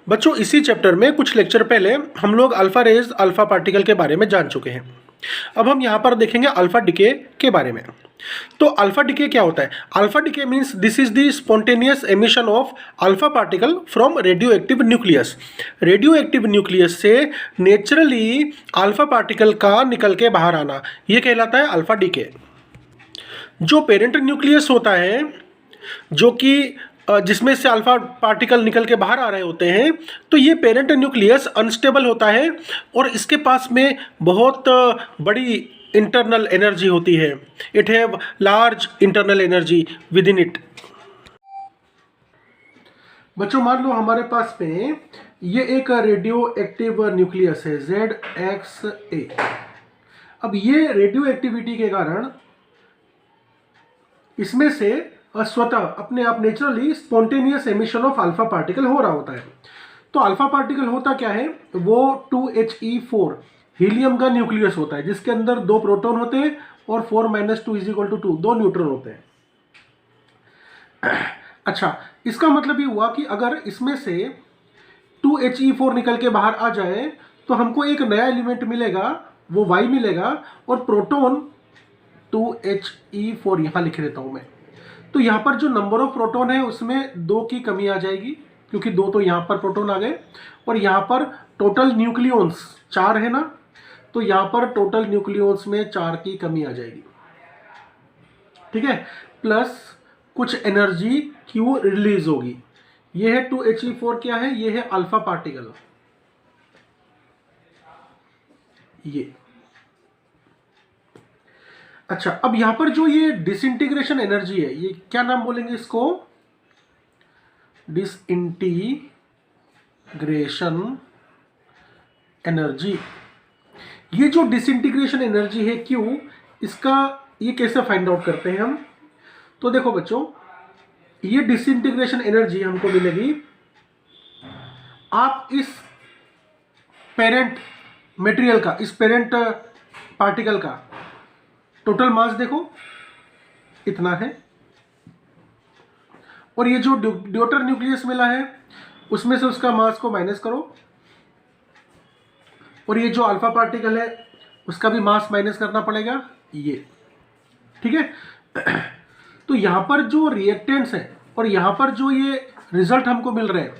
बच्चों इसी चैप्टर में कुछ लेक्चर पहले हम लोग अल्फा रेज अल्फा पार्टिकल के बारे में जान चुके हैं। अब हम यहाँ पर देखेंगे अल्फा डिके के बारे में। तो अल्फा डिके क्या होता है? Alpha decay means this is the spontaneous emission of alpha particle from radio active nucleus. Radio active nucleus से नेचुरली अल्फा पार्टिकल का निकल के बाहर आना, ये कहलाता है अल्फा डिके। जो पेरेंट न्यूक्लियस होता है, जो कि जिसमें से अल्फा पार्टिकल निकल के बाहर आ रहे होते हैं, तो ये पेरेंट न्यूक्लियस अनस्टेबल होता है और इसके पास में बहुत बड़ी इंटरनल एनर्जी होती है। It have large internal energy with in it. बच्चों मान लो हमारे पास में ये एक रेडियो एक्टिव न्यूक्लियस है ZXA। अब ये रेडियो एक्टिविटी के कारण इसमें से स्वतः अपने आप naturally spontaneous emission of alpha particle हो रहा होता है। तो अल्फा पार्टिकल होता क्या है? वो 2He4 हीलियम का न्यूक्लियस होता है, जिसके अंदर 2 प्रोटॉन होते हैं और 4 - 2 = 2 2 न्यूट्रॉन होते हैं। अच्छा, इसका मतलब ये हुआ कि अगर इसमें से 2He4 निकल के बाहर आ जाए तो हमको एक नया एलिमेंट मिलेगा, वो Y मिलेगा, और प्रोटॉन 2He4 यहाँ लिख देता हूँ मैं। तो यहाँ पर जो नंबर ऑफ प्रोटॉन है उसमें 2 की कमी आ जाएगी, क्योंकि 2 तो यहाँ पर प्रोटॉन आ गए, और यहाँ पर टोटल न्यूक्लियॉन्स 4 है ना, तो यहाँ पर टोटल न्यूक्लियॉन्स में 4 की कमी आ जाएगी। ठीक है, प्लस कुछ एनर्जी Q रिलीज होगी। ये है 2He4 क्या है? ये है अल्फा पार्टिकल। ये अच्छा, अब यहां पर जो ये डिसइंटीग्रेशन एनर्जी है, ये क्या नाम बोलेंगे इसको? Disintegration energy. ये जो डिसइंटीग्रेशन एनर्जी है क्यू, इसका ये कैसे फाइंड आउट करते हैं हम? तो देखो बच्चों, ये डिसइंटीग्रेशन एनर्जी हमको मिलेगी, आप इस पेरेंट मटेरियल का, इस पेरेंट पार्टिकल का टोटल मास देखो, इतना है, और ये जो ड्यूटर न्यूक्लियस मिला है उसमें से उसका मास को माइनस करो, और ये जो अल्फा पार्टिकल है उसका भी मास माइनस करना पड़ेगा, ये। ठीक है, तो यहां पर जो रिएक्टेंट्स है और यहां पर जो ये रिजल्ट हमको मिल रहे हैं,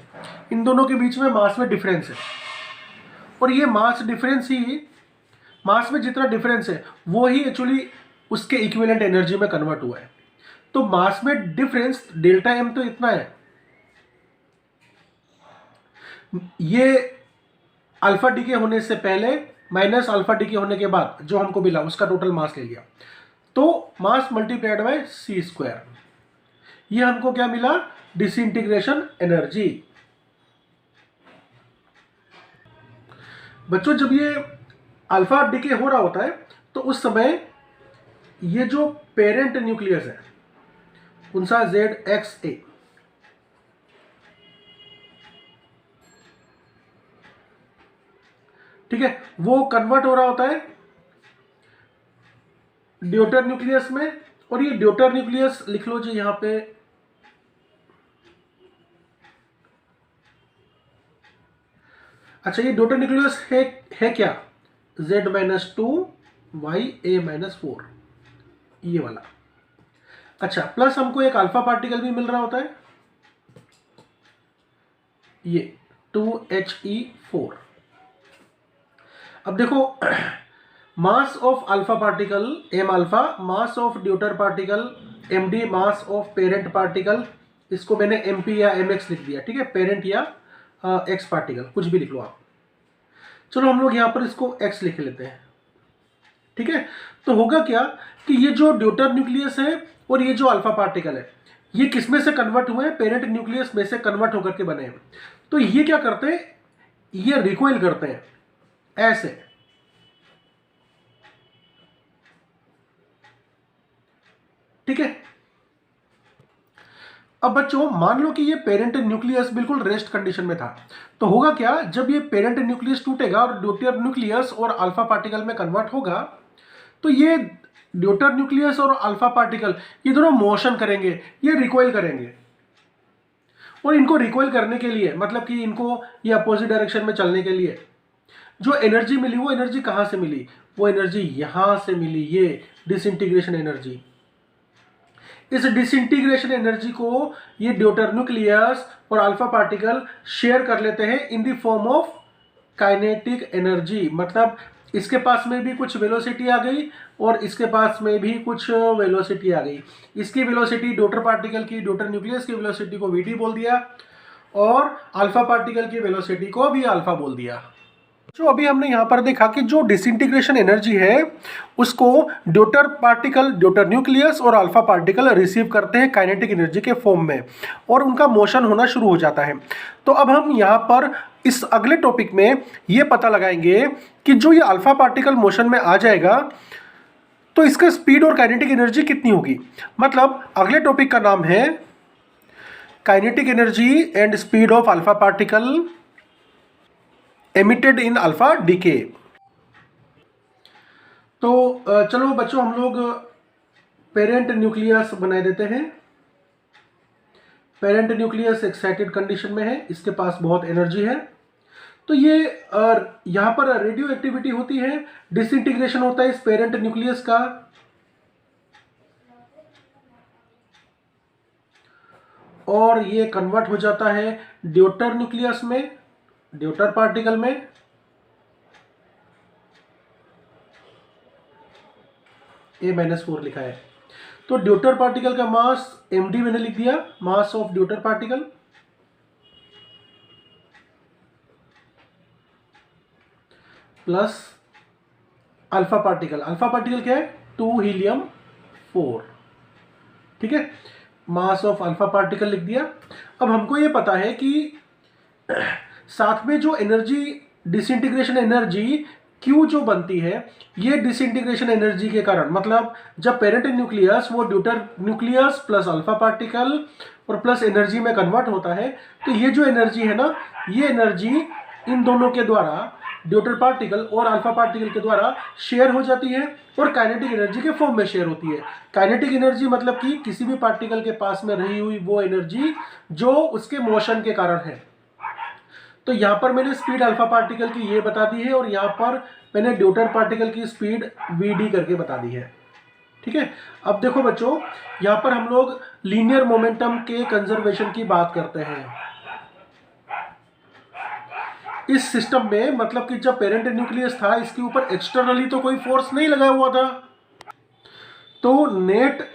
इन दोनों के बीच में मास में डिफरेंस है, और ये मास डिफरेंस ही, मास में जितना डिफरेंस है वो ही एक्चुअली उसके इक्विवेलेंट एनर्जी में कन्वर्ट हुआ है। तो मास में डिफरेंस डेल्टा एम तो इतना है। ये अल्फा डीके होने से पहले माइनस अल्फा डीके होने के बाद जो हमको मिला उसका टोटल मास ले लिया, तो मास मल्टीप्लाइड बाय c², ये हमको क्या मिला? Disintegration energy. बच्चों जब ये अल्फा डीके हो रहा होता है तो उस समय ये जो पेरेंट न्यूक्लियस है उनका ZXA, ठीक है, वो कन्वर्ट हो रहा होता है ड्यूटर न्यूक्लियस में, और ये ड्यूटर न्यूक्लियस लिख लो जी यहां पे, अच्छा ये ड्यूटर न्यूक्लियस है क्या? Z-2 YA-4, ये वाला। अच्छा, प्लस हमको एक अल्फा पार्टिकल भी मिल रहा होता है, ये 2He4। अब देखो, mass of alpha particle m alpha, mass of ड्यूटर particle md, mass of parent particle, इसको मैंने mp या mx लिख दिया। ठीक है, पेरेंट या x पार्टिकल कुछ भी लिख लो आप। चलो हम लोग यहां पर इसको x लिख लेते हैं। ठीक है, तो होगा क्या कि ये जो ड्यूटर न्यूक्लियस है और ये जो अल्फा पार्टिकल है, ये किस में से कन्वर्ट हुए हैं? पेरेंट न्यूक्लियस में से कन्वर्ट होकर के बने हैं। तो ये क्या करते हैं? ये रिकॉइल करते हैं ऐसे। ठीक है, अब बच्चों मान लो कि ये पेरेंट न्यूक्लियस बिल्कुल रेस्ट कंडीशन में था, तो होगा क्या? जब ये पेरेंट न्यूक्लियस टूटेगा और ड्यूटर न्यूक्लियस और अल्फा पार्टिकल में कन्वर्ट होगा, तो ये ड्यूटर न्यूक्लियस और अल्फा पार्टिकल ये दोनों मोशन करेंगे, ये रिकॉइल करेंगे, और इनको रिकॉइल करने के लिए, मतलब कि इनको ये अपोजिट डायरेक्शन में चलने के लिए जो एनर्जी मिली, वो एनर्जी कहाँ से मिली? वो एनर्जी यहाँ से मिली, ये डिसइंटीग्रेशन एनर्जी। इस डिसइंटीग्रेशन एनर्जी को ये ड्यूटर न्यूक्लियस और अल्फा पार्टिकल शेयर कर लेते हैं in the form of kinetic energy. मतलब इसके पास में भी कुछ वेलोसिटी आ गई और इसके पास में भी कुछ वेलोसिटी आ गई। इसकी वेलोसिटी ड्यूटर पार्टिकल की, ड्यूटर न्यूक्लियस की वेलोसिटी को वीडी बोल दिया और अल्फा पार्टिकल की वेलोसिटी को भी अल्फा बोल दिया। जो अभी हमने यहाँ पर देखा कि जो डिसइंटीग्रेशन एनर्जी है उसको ड्यूटर पार्टिकल, ड्यूटर न्यूक्लियस और अल्फा पार्टिकल रिसीव करते हैं काइनेटिक एनर्जी के फॉर्म में और उनका मोशन होना शुरू हो जाता है। तो अब हम यहाँ पर इस अगले टॉपिक में ये पता लगाएंगे कि जो ये अल्फा पार्टिकल मोशन में आ जाएगा तो इसका स्पीड और काइनेटिक एनर्जी कितनी होगी। मतलब अगले टॉपिक का नाम है kinetic energy and speed of alpha particle emitted in alpha decay. तो चलो बच्चों हम लोग पेरेंट न्यूक्लियस बना देते हैं। पेरेंट न्यूक्लियस एक्साइटेड कंडीशन में है, इसके पास बहुत एनर्जी है। तो ये यहाँ पर रेडियो एक्टिविटी होती है, डिसइंटीग्रेशन होता है इस पेरेंट न्यूक्लियस का और ये कन्वर्ट हो जाता है ड्यूटर न्यूक्लियस में, ड्यूटर पार्टिकल में। A-4 लिखा है। तो ड्यूटर पार्टिकल का मास md मैंने लिख दिया, mass of ड्यूटर particle, plus alpha particle. Alpha particle क्या है? 2 हीलियम 4। ठीक है, मास ऑफ अल्फा पार्टिकल लिख दिया। अब हमको ये पता है कि साथ में जो एनर्जी, डिसइंटीग्रेशन एनर्जी Q जो बनती है, ये डिसइंटीग्रेशन एनर्जी के कारण, मतलब जब पेरेंट न्यूक्लियस वो ड्यूटर न्यूक्लियस प्लस अल्फा पार्टिकल और प्लस एनर्जी में कन्वर्ट होता है, तो ये जो एनर्जी है ना, ये एनर्जी इन दोनों के द्वारा, ड्यूटर पार्टिकल और अल्फा पार्टिकल के द्वारा शेयर हो जाती है और काइनेटिक एनर्जी के फॉर्म में शेयर होती है। काइनेटिक एनर्जी मतलब कि किसी भी पार्टिकल के पास में रही हुई वो एनर्जी जो उसके मोशन के कारण है। तो यहाँ पर मैंने स्पीड अल्फा पार्टिकल की ये बता दी है और यहाँ पर मैंने ड्यूटर पार्टिकल की स्पीड वीडी करके बता दी है। ठीक है, अब देखो बच्चों, यहाँ पर हम लोग लीनियर मोमेंटम के कंजर्वेशन की बात करते हैं। इस सिस्टम में मतलब कि जब पेरेंट न्यूक्लियस था, इसके ऊपर एक्सटर्नली तो कोई फोर्स नहीं लगा हुआ था, तो net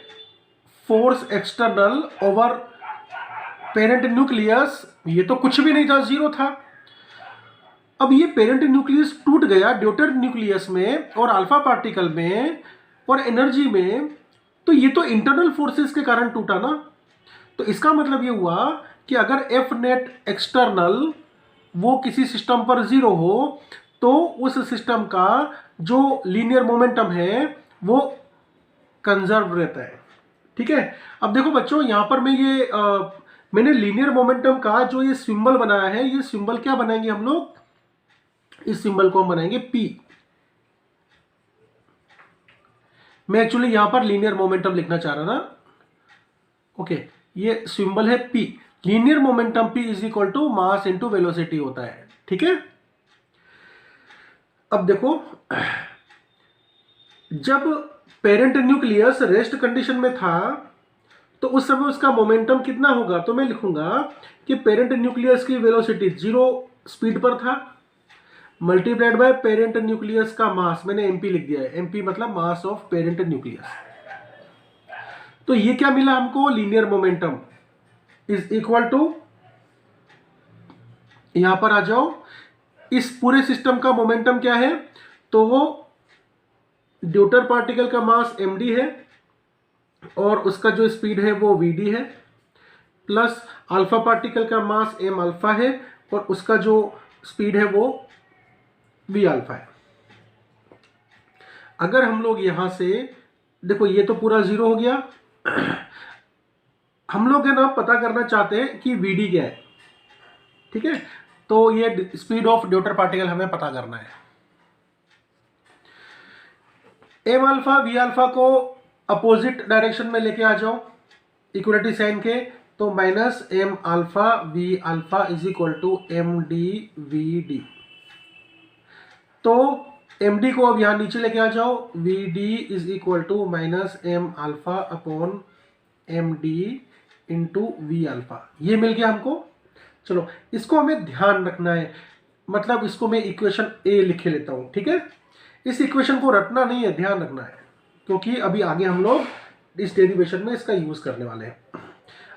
force external over parent nucleus ये तो कुछ भी नहीं था, जीरो था। अब ये पेरेंट न्यूक्लियस टूट गया ड्यूटर न्यूक्लियस में और अल्फा पार्टिकल में और एनर्जी में, तो ये तो इंटरनल फोर्सेस के कारण टूटा ना। तो इसका मतलब ये हुआ कि अगर एफ नेट एक्सटर्नल वो किसी सिस्टम पर जीरो हो तो उस सिस्टम का जो लीनियर मोमेंटम है वो कंजर्व रहता है। ठीक है, अब देखो बच्चों, यहां पर मैंने लीनियर मोमेंटम का जो ये सिंबल बनाया है, ये सिंबल क्या बनाएंगे हम लोग? इस सिंबल को हम बनाएंगे P। मैं एक्चुअली यहां पर लीनियर मोमेंटम लिखना चाह रहा था। ओके, ये सिंबल है P। Linear momentum P is equal to mass into velocity होता है। ठीक है, अब देखो, जब पेरेंट न्यूक्लियस रेस्ट कंडीशन में था तो उस समय उसका मोमेंटम कितना होगा? तो मैं लिखूंगा कि पेरेंट न्यूक्लियस की वेलोसिटी 0 स्पीड पर था, मल्टीप्लाइड बाय पेरेंट न्यूक्लियस का मास, मैंने एमपी लिख दिया है, एमपी मतलब मास ऑफ पेरेंट न्यूक्लियस। तो ये क्या मिला हमको? Linear momentum is equal to, यहां पर आ जाओ, इस पूरे सिस्टम का मोमेंटम क्या है? तो वो ड्यूटर पार्टिकल का मास md है और उसका जो स्पीड है वो vd है, प्लस अल्फा पार्टिकल का मास m अल्फा है और उसका जो स्पीड है वो v अल्फा है। अगर हम लोग यहां से देखो, ये तो पूरा जीरो हो गया। हम लोग है ना पता करना चाहते हैं कि vd क्या है। ठीक है, तो ये स्पीड ऑफ ड्यूटर पार्टिकल हमें पता करना है। एम अल्फा वी अल्फा को अपोजिट डायरेक्शन में लेके आ जाओ इक्वलिटी साइन के, तो minus M alpha V alpha is equal to M D V D. तो एम डी को अब यहाँ नीचे लेके आ जाओ, V D is equal to minus M alpha upon M D into V alpha. ये मिल गया हमको। चलो इसको हमें ध्यान रखना है, मतलब इसको मैं इक्वेशन ए लिखे लेता हूँ, ठीक है। इस इक्वेशन को रटना नहीं है, ध्यान रखना है, क्योंकि अभी आगे हम लोग इस डेरिवेशन में इसका यूज करने वाले हैं।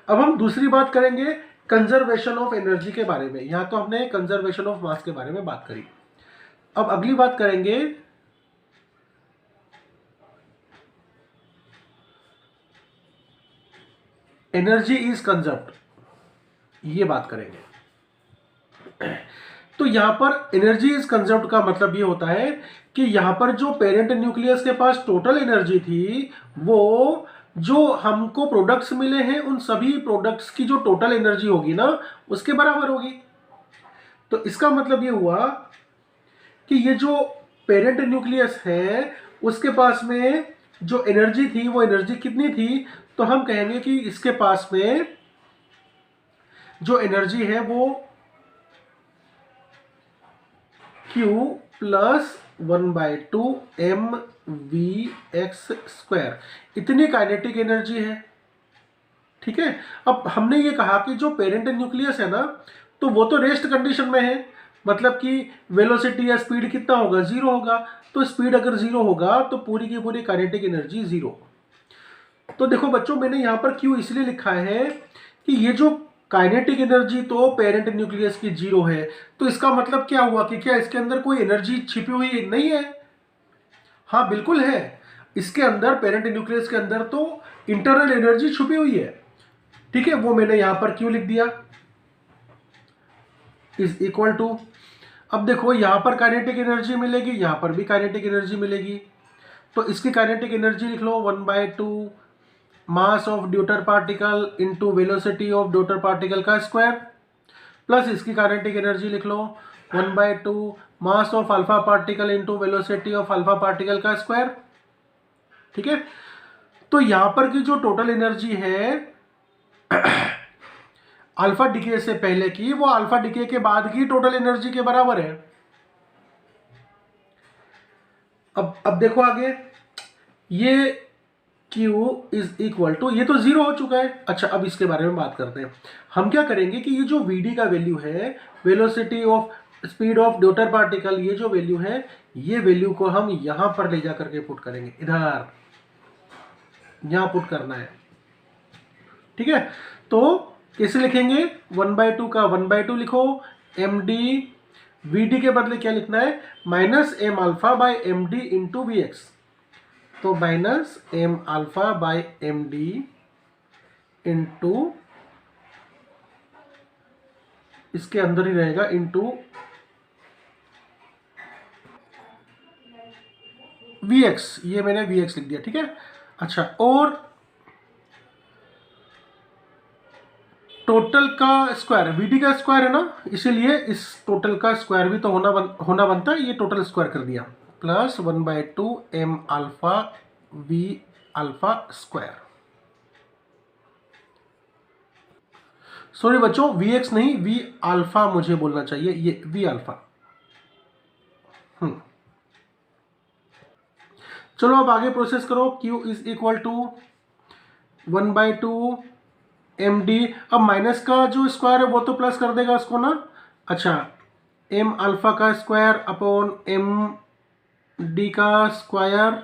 अब हम दूसरी बात करेंगे कंजर्वेशन ऑफ एनर्जी के बारे में। यहाँ तो हमने कंजर्वेशन ऑफ मास के बारे में बात करी। अब अगली बात करेंगे एनर्जी इज कंजर्व्ड, ये बात करेंगे। तो यहां पर एनर्जी इज कंजर्व्ड का मतलब ये होता है कि यहां पर जो पेरेंट न्यूक्लियस के पास टोटल एनर्जी थी, वो जो हमको प्रोडक्ट्स मिले हैं उन सभी प्रोडक्ट्स की जो टोटल एनर्जी होगी ना, उसके बराबर होगी। तो इसका मतलब ये हुआ कि ये जो पेरेंट न्यूक्लियस है उसके पास में जो एनर्जी थी, वो एनर्जी कितनी थी, तो हम कहेंगे कि इसके पास में जो एनर्जी है वो Q प्लस 1/2 mv(x²), इतनी काइनेटिक एनर्जी है, ठीक है। अब हमने ये कहा कि जो पेरेंट न्यूक्लियस है ना, तो वो तो रेस्ट कंडीशन में है, मतलब कि वेलोसिटी या स्पीड कितना होगा, 0 होगा। तो स्पीड अगर 0 होगा तो पूरी की पूरी काइनेटिक एनर्जी 0। तो देखो बच्चों, मैंने यहाँ पर Q इसलिए लिखा है कि ये जो काइनेटिक एनर्जी तो पेरेंट न्यूक्लियस की 0 है, तो इसका मतलब क्या हुआ कि क्या इसके अंदर कोई एनर्जी छिपी हुई नहीं है? हाँ बिल्कुल है, इसके अंदर पेरेंट न्यूक्लियस के अंदर तो इंटरनल एनर्जी छुपी हुई है, ठीक है। वो मैंने यहां पर क्यों लिख दिया, इज इक्वल टू, अब देखो यहां पर काइनेटिक एनर्जी मिलेगी, यहां पर भी काइनेटिक एनर्जी मिलेगी। तो इसकी काइनेटिक एनर्जी लिख लो 1/2 mass of ड्यूटर particle into velocity of ड्यूटर particle का स्क्वायर, प्लस इसकी काइनेटिक एनर्जी लिख लो 1/2 mass of alpha particle into velocity of alpha particle का स्क्वायर, ठीक है। तो यहां पर की जो टोटल एनर्जी है अल्फा डिके से पहले की, वो अल्फा डिके के बाद की टोटल एनर्जी के बराबर है। अब देखो आगे, ये Q इज इक्वल टू, ये तो 0 हो चुका है। अच्छा, अब इसके बारे में बात करते हैं। हम क्या करेंगे कि ये जो Vd का वैल्यू है, velocity of speed of ड्यूटर particle, ये जो वैल्यू है, ये वैल्यू को हम यहां पर ले जा करके पुट करेंगे, इधर यहां पुट करना है, ठीक है। तो कैसे लिखेंगे, 1/2 का 1/2 लिखो, md Vd के बदले क्या लिखना है, minus M alpha by M D into V X. तो minus M alpha by M D into, इसके अंदर ही रहेगा, इंटू वी एक्स, ये मैंने वी एक्स लिख दिया, ठीक है। अच्छा, और टोटल का स्क्वायर, वीडी का स्क्वायर है ना, इसीलिए इस टोटल का स्क्वायर भी तो होना बनता है, ये टोटल स्क्वायर कर दिया, plus 1/2 M alpha V alpha square. Sorry बच्चों, वी एक्स नहीं, वी अल्फा मुझे बोलना चाहिए, ये वी अल्फा। चलो अब आगे प्रोसेस करो। Q is equal to 1/2 M D, अब माइनस का जो स्क्वायर है वो तो प्लस कर देगा उसको ना। अच्छा, एम अल्फा का स्क्वायर अपॉन एम डी का स्क्वायर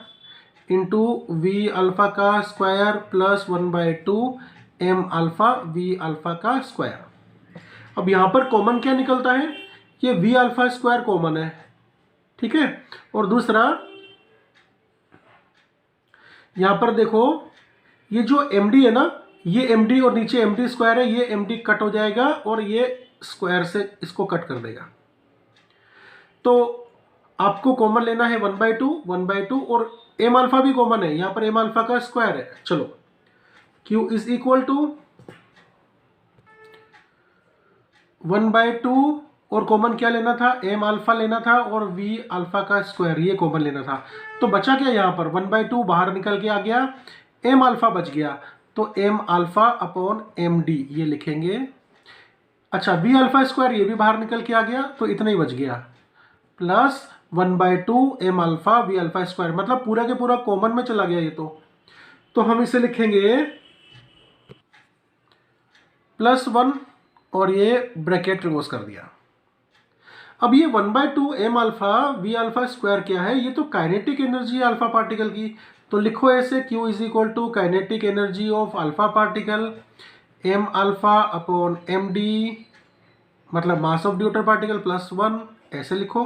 इंटू वी अल्फा का square plus 1/2 M alpha V alpha का स्क्वायर। अब यहाँ पर कॉमन क्या निकलता है, ये वी अल्फा स्क्वायर कॉमन है, ठीक है। और दूसरा यहाँ पर देखो, ये जो एम डी है ना, ये एम डी और नीचे एम डी स्क्वायर है, ये एम डी कट हो जाएगा और ये स्क्वायर से इसको कट कर देगा। तो आपको कॉमन लेना है 1/2 और एम अल्फा भी कॉमन है, यहां पर एम अल्फा का स्क्वायर है। चलो, Q इज इक्वल टू 1/2 और कॉमन क्या लेना था, एम अल्फा लेना था और वी अल्फा का स्क्वायर, ये कॉमन लेना था। तो बचा क्या यहाँ पर, 1/2 बाहर निकल के आ गया, एम अल्फा बच गया। तो M alpha upon M D ये लिखेंगे। अच्छा वी अल्फा स्क्वायर ये भी बाहर निकल के आ गया, तो इतना ही बच गया, plus 1/2 M alpha V alpha square, मतलब पूरा के पूरा कॉमन में चला गया ये तो हम इसे लिखेंगे +1 और ये ब्रैकेट क्लोज कर दिया। अब ये 1/2 M alpha V alpha square क्या है, ये तो काइनेटिक एनर्जी है अल्फा पार्टिकल की। तो लिखो ऐसे Q is equal to kinetic energy of alpha particle M alpha upon M D, मतलब मास ऑफ ड्यूटर पार्टिकल +1, ऐसे लिखो।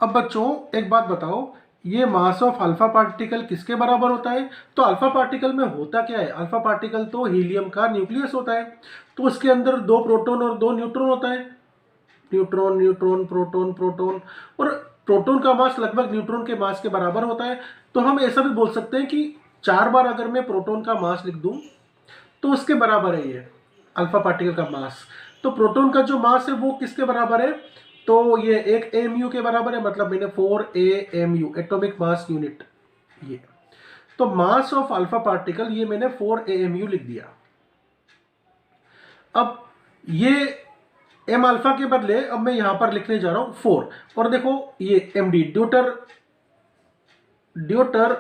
अब बच्चों एक बात बताओ, ये मास ऑफ अल्फा पार्टिकल किसके बराबर होता है? तो अल्फा पार्टिकल में होता क्या है, अल्फा पार्टिकल तो हीलियम का न्यूक्लियस होता है, तो उसके अंदर 2 प्रोटॉन और 2 न्यूट्रॉन होता है, न्यूट्रॉन न्यूट्रॉन प्रोटॉन प्रोटॉन, और प्रोटॉन का मास लगभग न्यूट्रॉन के मास के बराबर होता है। तो हम ऐसा भी बोल सकते हैं कि 4 बार अगर मैं प्रोटॉन का मास लिख दूं तो उसके बराबर है ये अल्फा पार्टिकल का मास। तो प्रोटॉन का जो मास है वो किसके बराबर है, तो ये 1 AMU के बराबर है, मतलब मैंने 4 AMU एटॉमिक मास यूनिट ये। तो मास ऑफ अल्फा पार्टिकल ये मैंने 4 AMU लिख दिया। अब ये एम अल्फा के बदले अब मैं यहां पर लिखने जा रहा हूं 4, और देखो ये MD ड्यूटर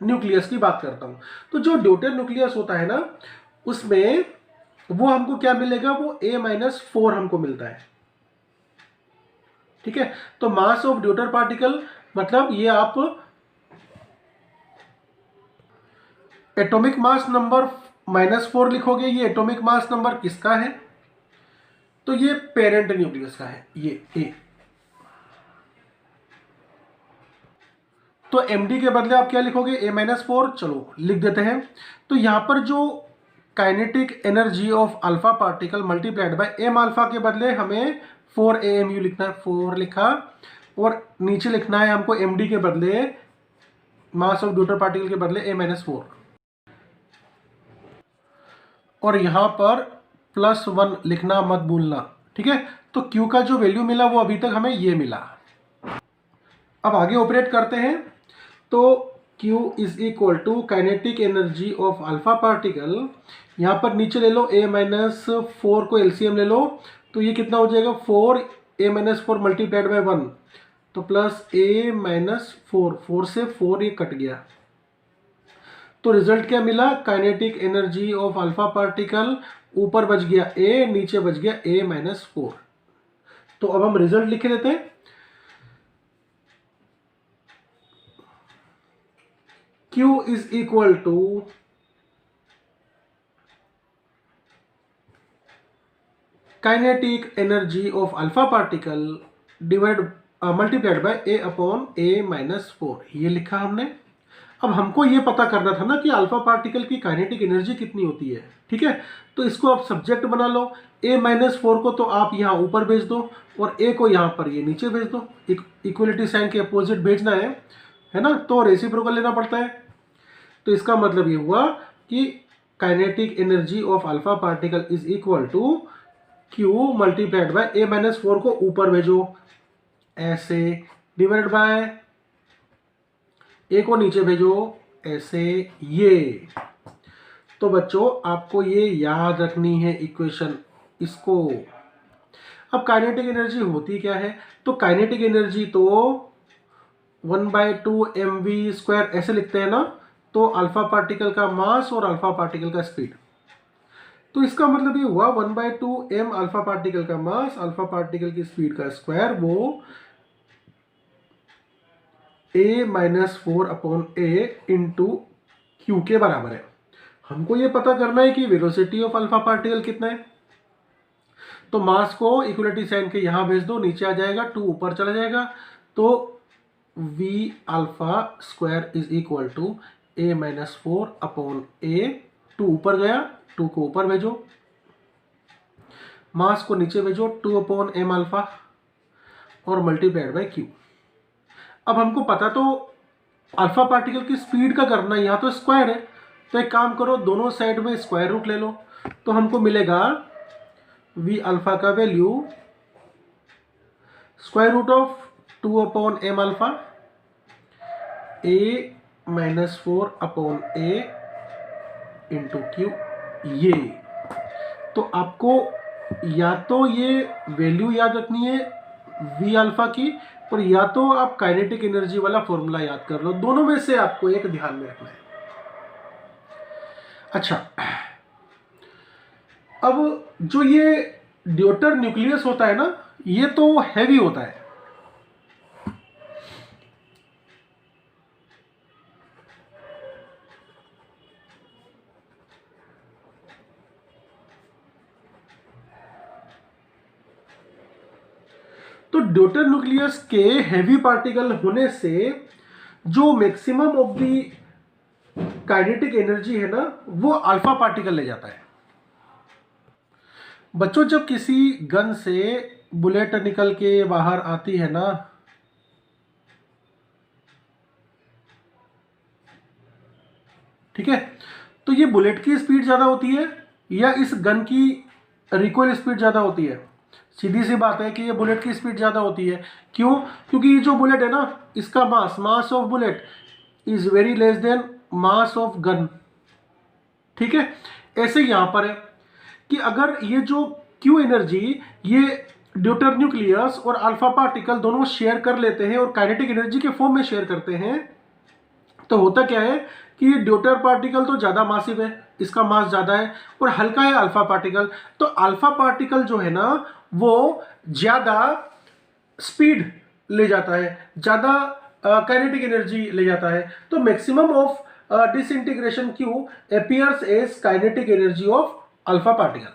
न्यूक्लियस की बात करता हूं। तो जो ड्यूटर न्यूक्लियस होता है ना, उसमें वो हमको क्या मिलेगा, वो A-4 हमको मिलता है। ठीक है, तो मास ऑफ ड्यूटर पार्टिकल मतलब ये आप एटॉमिक मास नंबर -4 लिखोगे। ये एटॉमिक मास नंबर किसका है, तो ये पेरेंट न्यूक्लियस का है, ये ए। तो MD के बदले आप क्या लिखोगे, A-4, चलो लिख देते हैं। तो यहां पर जो kinetic energy of alpha particle multiplied by M alpha के बदले हमें 4 AMU लिखना है, 4 लिखा, और नीचे लिखना है हमको MD के बदले मास ऑफ ड्यूटर पार्टिकल के बदले A-4, और यहां पर +1 लिखना मत भूलना। ठीक है, तो Q का जो वैल्यू मिला वो अभी तक हमें ये मिला। अब आगे ऑपरेट करते हैं। तो Q is equal to kinetic energy of alpha particle, यहाँ पर नीचे ले लो A-4 को LCM ले लो, तो ये कितना हो जाएगा 4 A-4 मल्टीप्लाइड बाय 1, तो प्लस A-4, 4 से 4 ये कट गया, तो रिजल्ट क्या मिला, kinetic energy of alpha particle ऊपर बच गया A, नीचे बच गया A-4। तो अब हम रिजल्ट लिख देते हैं। Q is equal to kinetic energy of alpha particle divide multiplied by A/A-4, ये लिखा हमने। अब हमको ये पता करना था ना कि अल्फा पार्टिकल की काइनेटिक एनर्जी कितनी होती है। ठीक है, तो इसको आप सब्जेक्ट बना लो, A-4 को तो आप यहाँ ऊपर भेज दो और A को यहाँ पर ये नीचे भेज दो, इक्वलिटी साइन के अपोजिट भेजना है ना, तो रेसिप्रोकल लेना पड़ता है। तो इसका मतलब ये हुआ कि kinetic energy of alpha particle is equal to Q multiplied by A-4 को ऊपर भेजो ऐसे, डिवाइड बाय A को नीचे भेजो ऐसे, ये। तो बच्चों आपको ये याद रखनी है इक्वेशन इसको। अब काइनेटिक एनर्जी होती क्या है, तो काइनेटिक एनर्जी तो 1/2 mv² ऐसे लिखते हैं ना, तो अल्फा पार्टिकल का मास और अल्फा पार्टिकल का स्पीड। तो इसका मतलब ये हुआ 1/2 m अल्फा पार्टिकल का मास, अल्फा पार्टिकल की स्पीड का स्क्वायर, वो A-4/A इंटू Q के बराबर है। हमको ये पता करना है कि वेलोसिटी ऑफ अल्फा पार्टिकल कितना है। तो मास को इक्वलिटी साइन के यहां भेज दो, नीचे आ जाएगा, 2 ऊपर चला जाएगा, तो V alpha square is equal to A-4/A, 2 ऊपर गया, 2 को ऊपर भेजो, मास को नीचे भेजो, 2/m अल्फा और मल्टीप्लाइड बाय Q। अब हमको पता तो अल्फा पार्टिकल की स्पीड का करना, यहाँ तो स्क्वायर है, तो एक काम करो दोनों साइड में स्क्वायर रूट ले लो, तो हमको मिलेगा V अल्फा का value square root of 2/m alpha A -4/A into Q, ये तो आपको या तो ये वैल्यू याद रखनी है V अल्फा की, और या तो आप काइनेटिक एनर्जी वाला फॉर्मूला याद कर लो, दोनों में से आपको एक ध्यान में रखना है। अच्छा, अब जो ये ड्यूटर न्यूक्लियस होता है ना, ये तो हैवी होता है। तो ड्यूटर न्यूक्लियस के हैवी पार्टिकल होने से जो maximum of the kinetic energy है ना, वो अल्फा पार्टिकल ले जाता है। बच्चों, जब किसी गन से बुलेट निकल के बाहर आती है ना, ठीक है, तो ये बुलेट की स्पीड ज़्यादा होती है या इस गन की रिकॉइल स्पीड ज़्यादा होती है? सीधी सी बात है कि ये बुलेट की स्पीड ज़्यादा होती है। क्यों? क्योंकि ये जो बुलेट है ना, इसका mass of bullet is very less then mass of gun. ठीक है, ऐसे यहाँ पर है कि अगर ये जो क्यू एनर्जी ये ड्यूटर न्यूक्लियस और अल्फा पार्टिकल दोनों शेयर कर लेते हैं और काइनेटिक एनर्जी के फॉर्म में शेयर करते हैं, तो होता क्या है कि ड्यूटर पार्टिकल तो ज़्यादा मासिव है, इसका मास ज़्यादा है, और हल्का है अल्फा पार्टिकल। तो अल्फा पार्टिकल जो है ना, वो ज़्यादा स्पीड ले जाता है, ज़्यादा काइनेटिक एनर्जी ले जाता है। तो maximum of disintegration Q appears as kinetic energy of alpha particle.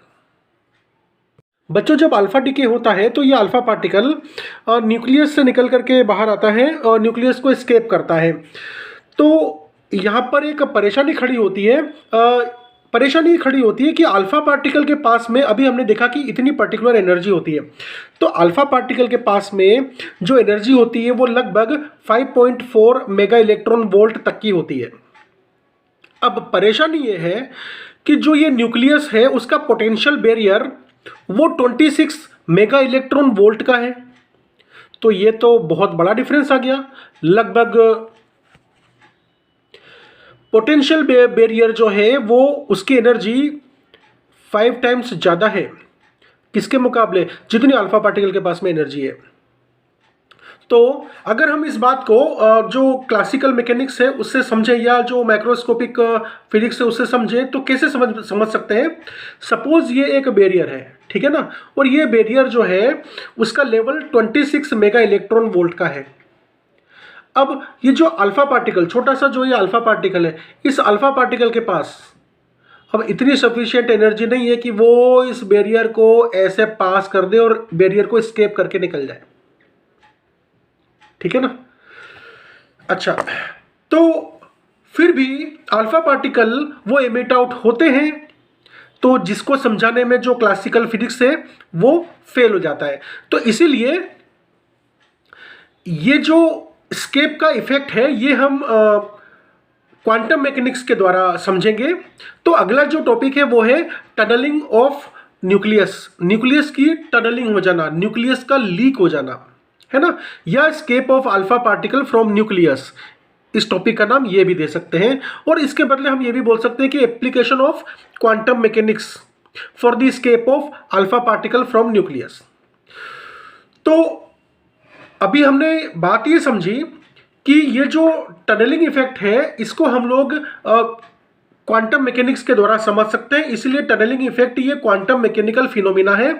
बच्चों, जब अल्फा डीके होता है तो ये अल्फा पार्टिकल न्यूक्लियस से निकल करके बाहर आता है और न्यूक्लियस को एस्केप करता है। तो यहाँ पर एक परेशानी खड़ी होती है, कि अल्फा पार्टिकल के पास में अभी हमने देखा कि इतनी पर्टिकुलर एनर्जी होती है। तो अल्फा पार्टिकल के पास में जो एनर्जी होती है वो लगभग 5.4 मेगा इलेक्ट्रॉन वोल्ट तक की होती है। अब परेशानी ये है कि जो ये न्यूक्लियस है उसका पोटेंशियल बैरियर वो 26 मेगा इलेक्ट्रॉन वोल्ट का है। तो ये तो बहुत बड़ा डिफरेंस आ गया। लगभग पोटेंशियल बैरियर जो है वो उसकी एनर्जी 5 टाइम्स ज़्यादा है किसके मुकाबले, जितनी अल्फा पार्टिकल के पास में एनर्जी है। तो अगर हम इस बात को जो क्लासिकल मैकेनिक्स है उससे समझें या जो माइक्रोस्कोपिक फिजिक्स है उससे समझें, तो कैसे समझ सकते हैं। सपोज ये एक बैरियर है, ठीक है ना, और ये बैरियर जो है उसका लेवल 26 मेगा इलेक्ट्रॉन वोल्ट का है। अब ये जो अल्फा पार्टिकल, छोटा सा जो ये अल्फा पार्टिकल है, इस अल्फा पार्टिकल के पास अब इतनी सफिशिएंट एनर्जी नहीं है कि वो इस बैरियर को ऐसे पास कर दे और बैरियर को एस्केप करके निकल जाए, ठीक है ना। अच्छा, तो फिर भी अल्फा पार्टिकल वो एमिट आउट होते हैं, तो जिसको समझाने में जो क्लासिकल फिजिक्स है वो फेल हो जाता है। तो इसीलिए ये जो एस्केप का इफेक्ट है ये हम क्वांटम मैकेनिक्स के द्वारा समझेंगे। तो अगला जो टॉपिक है वो है टनलिंग ऑफ न्यूक्लियस, न्यूक्लियस की टनलिंग हो जाना, न्यूक्लियस का लीक हो जाना, है ना, या escape of alpha particle from nucleus. इस टॉपिक का नाम ये भी दे सकते हैं, और इसके बदले हम ये भी बोल सकते हैं कि application of quantum mechanics for the escape of alpha particle from nucleus. तो अभी हमने बात ये समझी कि ये जो टनलिंग इफेक्ट है इसको हम लोग क्वांटम मैकेनिक्स के द्वारा समझ सकते हैं। इसलिए टनलिंग इफेक्ट ये क्वांटम मैकेनिकल फिनोमिना है,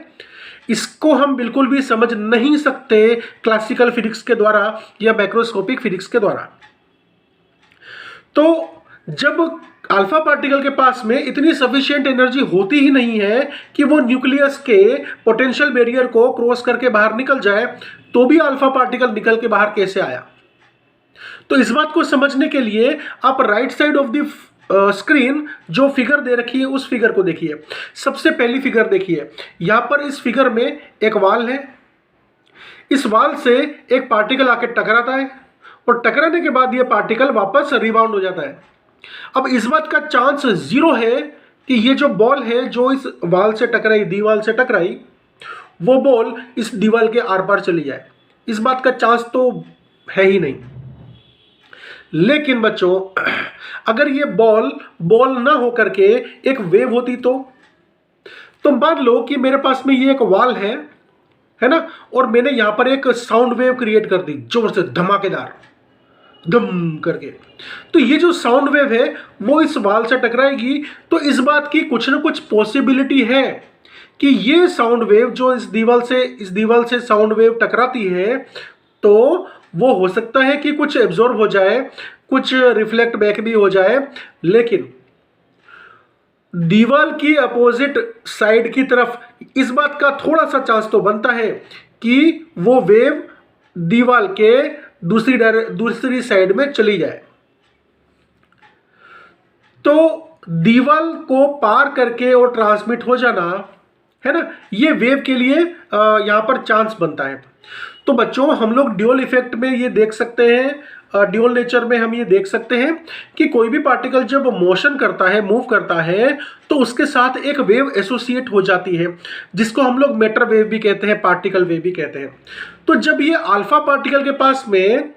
इसको हम बिल्कुल भी समझ नहीं सकते क्लासिकल फिजिक्स के द्वारा या मैक्रोस्कोपिक फिजिक्स के द्वारा। तो जब अल्फा पार्टिकल के पास में इतनी सफिशिएंट एनर्जी होती ही नहीं है कि वो न्यूक्लियस के पोटेंशियल बैरियर को क्रॉस करके बाहर निकल जाए, तो भी अल्फा पार्टिकल निकल के बाहर कैसे आया। तो इस बात को समझने के लिए आप right side of the screen जो फिगर दे रखी है उस फिगर को देखिए। सबसे पहली फिगर देखिए, यहां पर इस फिगर में एक वाल है, इस वाल से एक पार्टिकल आके टकराता है और टकराने के बाद यह पार्टिकल वापस रिबाउंड हो जाता है। अब इस बात का चांस 0 है कि ये जो बॉल है जो इस वाल से टकराई, दीवार से टकराई, वो बॉल इस दीवार के आर पार चली जाए। इस बात का चांस तो है ही नहीं। लेकिन बच्चों अगर ये बॉल ना हो करके एक वेव होती तो मान लो कि मेरे पास में ये एक वॉल है ना, और मैंने यहां पर एक साउंड वेव क्रिएट कर दी जोर से धमाकेदार दम करके। तो ये जो साउंड वेव है वो इस वॉल से टकराएगी, तो इस बात की कुछ ना कुछ पॉसिबिलिटी है कि ये साउंड वेव जो इस दीवार से साउंड वेव टकराती है, तो वो हो सकता है कि कुछ एब्जॉर्ब हो जाए, कुछ रिफ्लेक्ट बैक भी हो जाए, लेकिन दीवार की अपोजिट साइड की तरफ इस बात का थोड़ा सा चांस तो बनता है कि वो वेव दीवार के दूसरी साइड में चली जाए। तो दीवार को पार करके और ट्रांसमिट हो जाना है ना, ये वेव के लिए यहां पर चांस बनता है। तो बच्चों हम लोग ड्यूअल इफेक्ट में ये देख सकते हैं, ड्यूअल नेचर में हम ये देख सकते हैं कि कोई भी पार्टिकल जब मोशन करता है, मूव करता है, तो उसके साथ एक वेव एसोसिएट हो जाती है, जिसको हम लोग मैटर वेव भी कहते हैं, पार्टिकल वेव भी कहते हैं। तो जब ये अल्फा पार्टिकल के पास में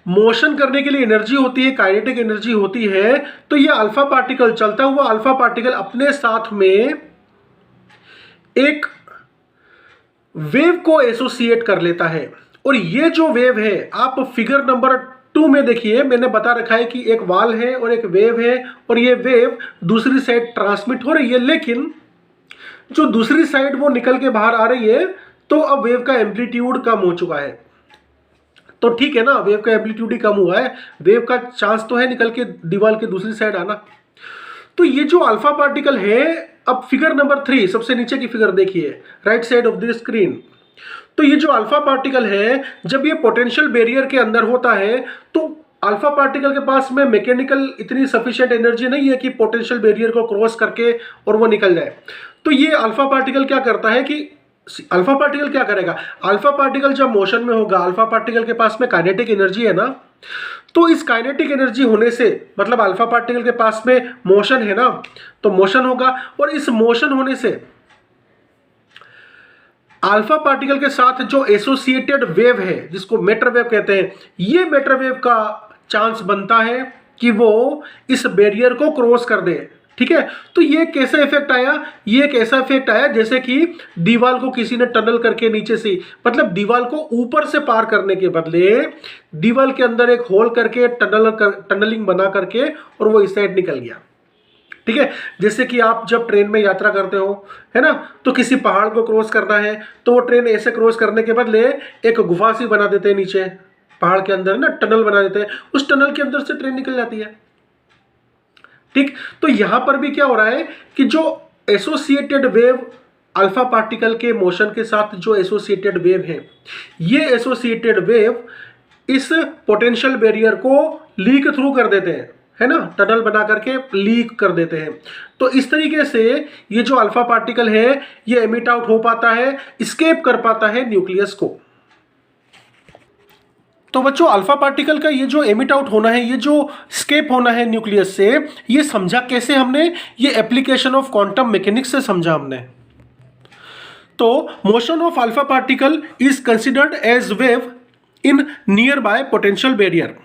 मोशन करने के लिए एनर्जी होती है, काइनेटिक एनर्जी होती है, तो ये अल्फा पार्टिकल, चलता हुआ अल्फा पार्टिकल अपने साथ में एक वेव को एसोसिएट कर लेता है। और ये जो वेव है, आप फिगर नंबर 2 में देखिए, मैंने बता रखा है कि एक वॉल है और एक वेव है, और ये वेव दूसरी साइड ट्रांसमिट हो रही है, लेकिन जो दूसरी साइड वो निकल के बाहर आ रही है, तो अब वेव का एम्पलीट्यूड कम हो चुका है। तो ठीक है ना, वेव का एम्पलीट्यूड ही कम हुआ है, वेव का चांस तो है निकल के दीवार के दूसरी साइड आना। तो ये जो अल्फा पार्टिकल है, अब फिगर नंबर 3 सबसे नीचे की फिगर देखिए, right side of the screen. तो ये जो अल्फा पार्टिकल है, जब ये पोटेंशियल बैरियर के अंदर होता है, तो अल्फा पार्टिकल के पास में मैकेनिकल इतनी सफिशिएंट एनर्जी नहीं है कि पोटेंशियल बैरियर को क्रॉस करके और वो निकल जाए। तो ये अल्फा पार्टिकल क्या करता है कि अल्फा पार्टिकल क्या करेगा, अल्फा पार्टिकल जब मोशन में होगा, अल्फा पार्टिकल के पास में काइनेटिक एनर्जी है ना, तो इस काइनेटिक एनर्जी होने से, मतलब अल्फा पार्टिकल के पास में मोशन है ना, तो मोशन होगा, और इस मोशन होने से अल्फा पार्टिकल के साथ जो एसोसिएटेड वेव है, जिसको मैटर वेव कहते हैं, ये मैटर वेव का चांस बनता है कि वो इस बैरियर को क्रॉस कर दे। ठीक है, तो ये कैसा इफेक्ट आया, ये एक ऐसा इफेक्ट आया जैसे कि दीवार को किसी ने टनल करके नीचे से, मतलब दीवार को ऊपर से पार करने के बदले दीवार के अंदर एक होल करके टनलिंग बना करके और वो इस साइड निकल गया। ठीक है, जैसे कि आप जब ट्रेन में यात्रा करते हो, है ना, तो किसी पहाड़ को क्रॉस करना है, तो वो ट्रेन ऐसे क्रॉस करने के बदले एक गुफा सी बना देते हैं नीचे पहाड़ के अंदर ना, टनल बना देते हैं, उस टनल के अंदर से ट्रेन निकल जाती है। ठीक, तो यहां पर भी क्या हो रहा है कि जो एसोसिएटेड वेव, अल्फा पार्टिकल के मोशन के साथ जो एसोसिएटेड वेव है, ये एसोसिएटेड वेव इस पोटेंशियल बैरियर को लीक थ्रू कर देते हैं, है ना, टनल बना करके लीक कर देते हैं। तो इस तरीके से ये जो अल्फा पार्टिकल है, ये एमिट आउट हो पाता है, एस्केप कर पाता है न्यूक्लियस को। तो बच्चों अल्फा पार्टिकल का ये जो एमिट आउट होना है, ये जो स्केप होना है न्यूक्लियस से, ये समझा कैसे हमने, ये एप्लीकेशन ऑफ क्वांटम मैकेनिक्स से समझा हमने। तो motion of alpha particle is considered as wave in nearby potential barrier.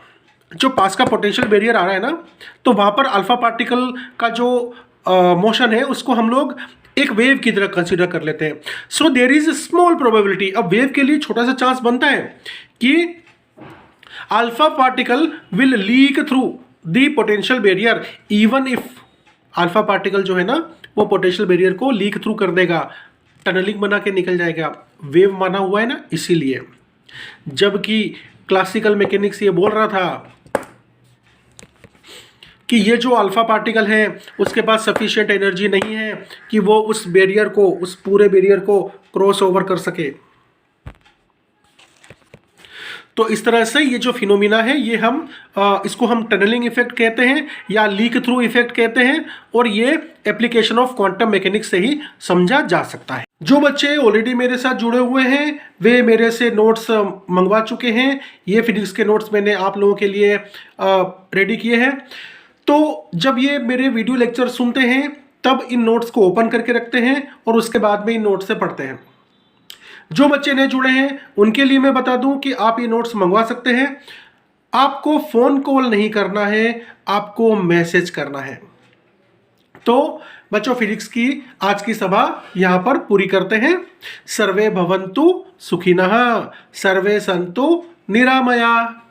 जो पास का पोटेंशियल बैरियर आ रहा है ना, तो वहां पर अल्फा पार्टिकल का जो मोशन है उसको हम लोग एक वेव की तरह कंसिडर कर लेते हैं। So there is small probability, अब वेव के लिए छोटा सा चांस बनता है कि alpha particle will leak through the potential barrier even if, alpha particle जो है ना वो पोटेंशियल बैरियर को लीक थ्रू कर देगा, टनलिंग बना के निकल जाएगा, वेव माना हुआ है ना इसीलिए। जबकि क्लासिकल मैकेनिक्स ये बोल रहा था कि ये जो अल्फा पार्टिकल है उसके पास सफिशिएंट एनर्जी नहीं है कि वो उस बैरियर को, उस पूरे बैरियर को क्रॉस ओवर कर सके। तो इस तरह से ये जो फिनोमिना है, ये हम इसको हम टनलिंग इफेक्ट कहते हैं या लीक थ्रू इफेक्ट कहते हैं, और ये एप्लीकेशन ऑफ क्वांटम मैकेनिक्स से ही समझा जा सकता है। जो बच्चे ऑलरेडी मेरे साथ जुड़े हुए हैं वे मेरे से नोट्स मंगवा चुके हैं, ये फिजिक्स के नोट्स मैंने आप लोगों के लिए रेडी किए हैं। तो जब ये मेरे वीडियो लेक्चर सुनते हैं तब इन नोट्स को ओपन करके रखते हैं और उसके बाद में इन नोट्स से पढ़ते हैं। जो बच्चे नए जुड़े हैं उनके लिए मैं बता दूं कि आप ये नोट्स मंगवा सकते हैं। आपको फोन कॉल नहीं करना है, आपको मैसेज करना है। तो बच्चों फिजिक्स की आज की सभा यहां पर पूरी करते हैं। सर्वे भवन्तु सुखिनः, सर्वे सन्तु निरामया।